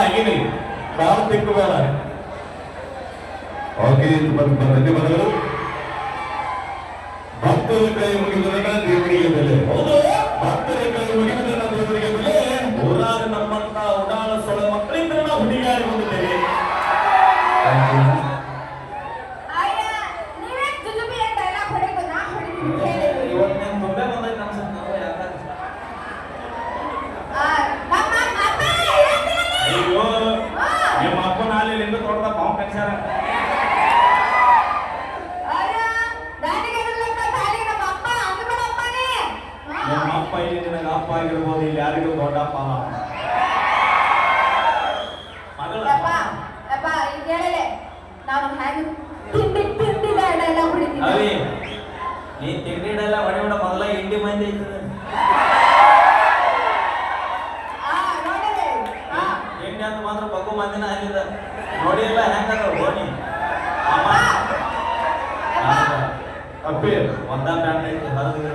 ಆಗಿನಿ ನಾವು ತಿಕ್ಕಬೇಡ. ಓಕೆ, ಧನ್ಯವಾದಗಳು. ಭಕ್ತರ ಕೈ ಮುಗಿದ ದೇವರಿಗೆ ಬೆಲೆ. ಭಕ್ತರ ಕೈ ಮುಗಿದ ದೇವರಿಗೆ ಬೆಲೆ. ಊರಾಗ ನಮ್ಮಂತ ಉಡಾಳ ಸೊಳ ಮಕ್ಕಳಿಂದ ನಾವು ಹುಡುಗಾಡಿ ಬಂದಿದ್ದೇವೆ. ನಿಮ್ಮ ಅಪ್ಪನ ಹಾಲಿನಿಂದ ತೊಡ್ದ ಪಾವು ಕಚ್ಚಾರ. ನಿಮ್ಮ ಅಪ್ಪ ಇಲ್ಲಿ ನಿನಗೆ ಅಪ್ಪ ಆಗಿರ್ಬೋದು, ಇಲ್ಲಿ ಯಾರಿಗೂ ದೊಡ್ಡಪ್ಪ ಅಲ್ಲ. ಅವಿ ನೀ ತಿಂಡಿಡೆಲ್ಲ ಹೊಡಿ ಹೊಡ ಮೊದಲ ಇಂಡಿ ಮಂದಿ ಐತದ. ಇಂಡಿ ಅಂತ ಮಾತ್ರ ಬಗ್ಗು ಮಂದಿನ ಆಗಿದ ನೋಡಿಲ್ಲ ಹೆಂಗದ ಓಣಿ ಅಪ್ಪಿ ಒಂದ ಬ್ಯಾಂಡ್ ಐತಿ ಹರಿದ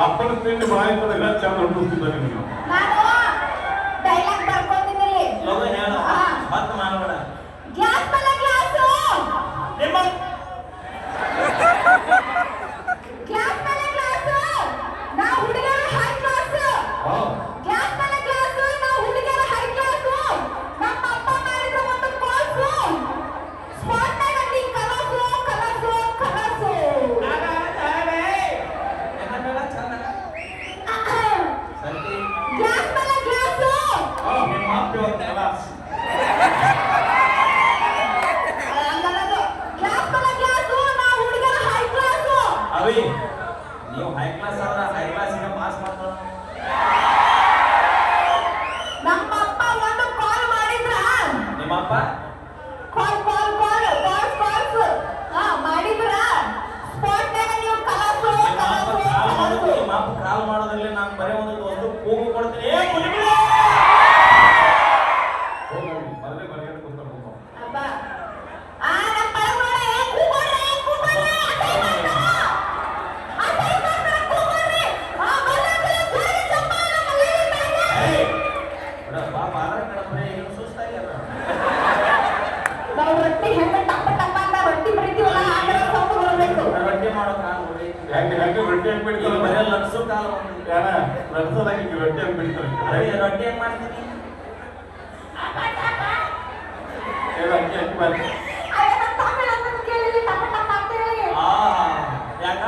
ಅಪ್ಪನ ತಿಂಡಿ ಬಾಯಿಲ್ಲ ಚಂದ ಹುಟ್ಟಿಸ್ತಿದ್ದ ನೀವು. ಲಗು ಹೇಳು ಮತ್ತೆ ಮಾಡಬೇಡ. ನೀವು ಹೈ ಕ್ಲಾಸ್ ಆದ್ರೆ ಹೈ ಕ್ಲಾಸಿಗೆ ಪಾಸ್ ಮಾಡ್ತಾರ. ನಮ್ಮಪ್ಪ ಒಂದು ಕಾಲ್ ಮಾಡಿದ್ರ. ನಿಮ್ಮಪ್ಪ ಕಾಲ್ ಮಾಡಿದ್ರ ಸ್ಪಾಟ್ನಾಗ ನೀವು ಕಲಾಸು. ನಿಮ್ಮಪ್ಪ ಕಾಲ್ ಮಾಡೋದ್ರಲ್ಲಿ ನಾನು ಬರೀ ಒಂದು ಕೂಗು ಕೊಡ್ತೀನಿ. ರೊಟ್ಟಿ ಹೆಂಗ್ ಮಾಡ್ತೀನಿ? ಯಾಕ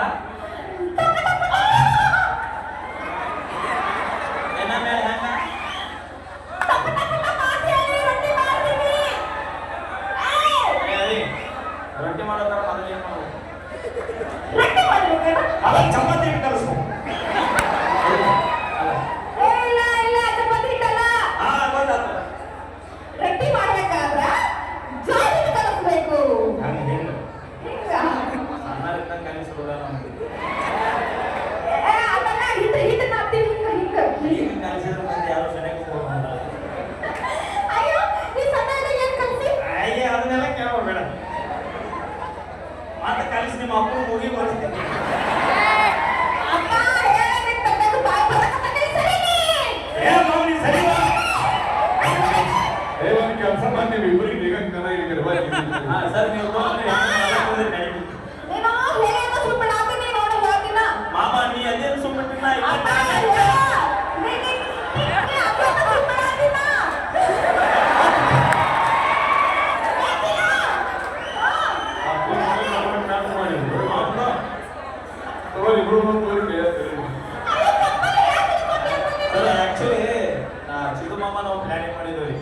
ರೊಟ್ಟಿ ಮಾಡೋದಾರ ಮೊದಲು ಏನ್ ಮಾಡೋದು? ಚಪಾತಿ ಕಲಸು. ರೊಟ್ಟಿ ಮಾಡ್ಬೇಕಾದ್ರ ಜೋಳದ ಕಲಸಬೇಕು. ಅದನ್ನೆಲ್ಲ ಕೇಳಬೇಡ. ಮಾತ ಕಲಿಸಿ ನಿಮ್ಮ ಅಪ್ಪನ ಹೋಗಿ ಬರ್ತೀನಿ. ಕೆಲಸ ಮಾಡ್ತೀವಿ ಇಬ್ಬರಿಗೆ ಸರ್ ನೀವು ಮಾಮ ನೀ ಅದೇನು ಸುಮ್ಮನೆ ಆಕ್ಚುಲಿ ಚಿದು ಮಾಮ ನಾವು ಪ್ಲಾನಿಂಗ್ ಮಾಡಿದ್ವಿ.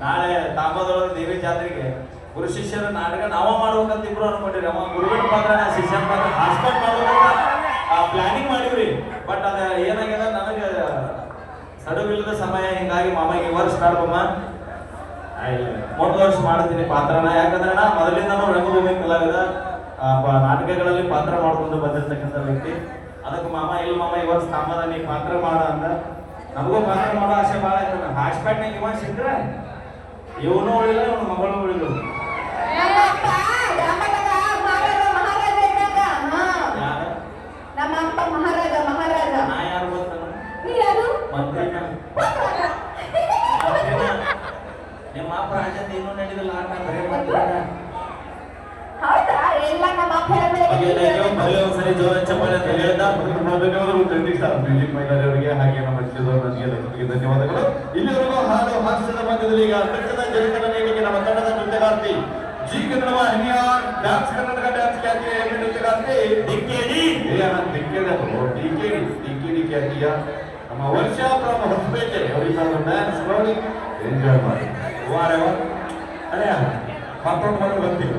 ನಾಳೆ ತಾಂಬದೊಳಗೆ ದೇವಿ ಜಾತ್ರೆಗೆ ಗುರು ಶಿಷ್ಯರ ನಾಟಕ ನಾವ ಮಾಡ್ಬೇಕಂತ ಇಬ್ರು ಅನ್ಕೊಂಡಿರಿ. ಅವ ಗುರುವಿನ ಪಾತ್ರ ಶಿಷ್ಯನ ಪಾತ್ರ ಹಾಸ್ಪಿಟ್ ಮಾಡ್ಬೇಕಂತ ಪ್ಲಾನಿಂಗ್ ಮಾಡಿವ್ರಿ. ಬಟ್ ಅದ ಏನಾಗ್ಯದ ನನಗೆ ಸಡವಿಲ್ಲದ ಸಮಯ, ಹಿಂಗಾಗಿ ಮಾಮಗೆ ಈ ವರ್ಷ ಮಾಡ್ಬಮ್ಮ ಮುಂದ್ ವರ್ಷ ಮಾಡ್ತೀನಿ ಪಾತ್ರನ. ಯಾಕಂದ್ರೆ ನಾ ಮೊದಲಿಂದನೂ ರಂಗಭೂಮಿ ಕಲಾವಿದ, ನಾಟಕಗಳಲ್ಲಿ ಪಾತ್ರ ಮಾಡ್ಕೊಂಡು ಬಂದಿರ್ತಕ್ಕಂಥ ವ್ಯಕ್ತಿ. ಅದಕ್ಕೆ ಮಾಮ ಇಲ್ಲ ಮಾಮ ಈ ವರ್ಷ ತಾಂಬದ ನೀ ಪಾತ್ರ ಮಾಡ ಅಂದ. ನಮಗೂ ಪಾತ್ರ ಮಾಡೋ ಆಸೆ ಭಾಳ ಆಯ್ತು. ಹಾಸ್ಪಿಟ್ನಾಗ ಇವ ಸಿಕ್ಕ್ರೆ ಇವನು ಉಳಿಲ್ಲ, ಇವನು ಮಗಳು ಉಳಿದು. ನಮ್ಮ ಅಪ್ಪ ಮಹಾರಾಜ. ನಾ ಯಾರು ಗೊತ್ತ? ಮಂತ್ರಿ. ಜೋರ ಚಪ್ಪಾಳೆ ಅಂತ ಹೇಳ್ದ. ಧನ್ಯವಾದಗಳು ಟ್ರೆಂಡಿಂಗ್ ಸ್ಟಾರ್ ಮ್ಯೂಸಿಕ್ ಮೈದಾರಿ ಅವರಿಗೆ ಹಾಗೆ ನಮ್ಮ ನನಗೆ ಧನ್ಯವಾದಗಳು. ಇಲ್ಲಿವರೆಗೂ ಹಾಡು ಹಾಸ್ಯದ ಮಧ್ಯದಲ್ಲಿ ಈಗ ನೃತ್ಯದ ಜಗತ್ತಿನ ನೀಡಿಕೆ ನಮ್ಮ ತಂಡದ ನೃತ್ಯಗಾರ್ತಿ ಜಿ ಕನ್ನಡ ವಾಹಿನಿಯ ಡ್ಯಾನ್ಸ್ ಕರ್ನಾಟಕ ಡ್ಯಾನ್ಸ್ ಖ್ಯಾತಿಯ ನೃತ್ಯಗಾರ್ತಿ ಡಿಕೆಡಿ ಡಿಕೆಡಿ ಖ್ಯಾತಿಯ ನಮ್ಮ ವರ್ಷ ಫ್ರಮ್ ಹೊಸಪೇಟೆ ಅವರಿಗೆ ಡ್ಯಾನ್ಸ್ ನೋಡಿ ಎಂಜಾಯ್ ಮಾಡಿ. ವಾರೆ ವಾ ಅದೇ ಮತ್ತೊಂದು ಬಂದಿಲ್ಲ